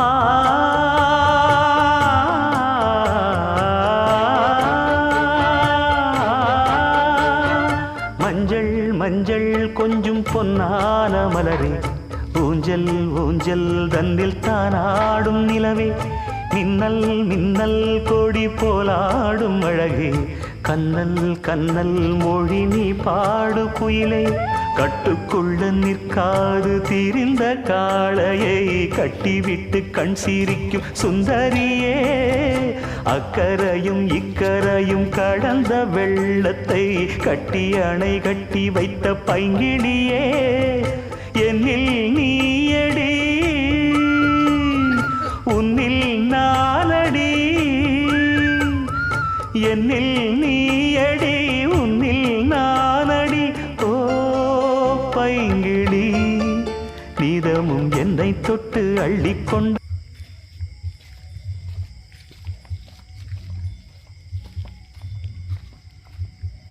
ஆ மஞ்சள் மஞ்சள் கொஞ்சம் பொன்னான மலரே ஊஞ்சல் ஊஞ்சல் தன்னில் தானாடும் நிலவே மின்னல் மின்னல் கொடி போலாடும் அழகே கண்ணல் கண்ணல் மொழி நீ பாடு குயிலே கட்டுக்குள்ள நிற்காது திரிந்த காளையை கட்டிவிட்டு கண் சிரிக்கும் சுந்தரியே அக்கரையும் இக்கரையும் கடந்த வெள்ளத்தை கட்டி அணை கட்டி வைத்த பைங்கிளியே என்னில் நீயடி உன்னில் நானடி என்னில் நீயடி உன்னில் நானடி ஓ பைங்கிளி நீதமும் என்னை தொட்டு அள்ளிக்கொண்டு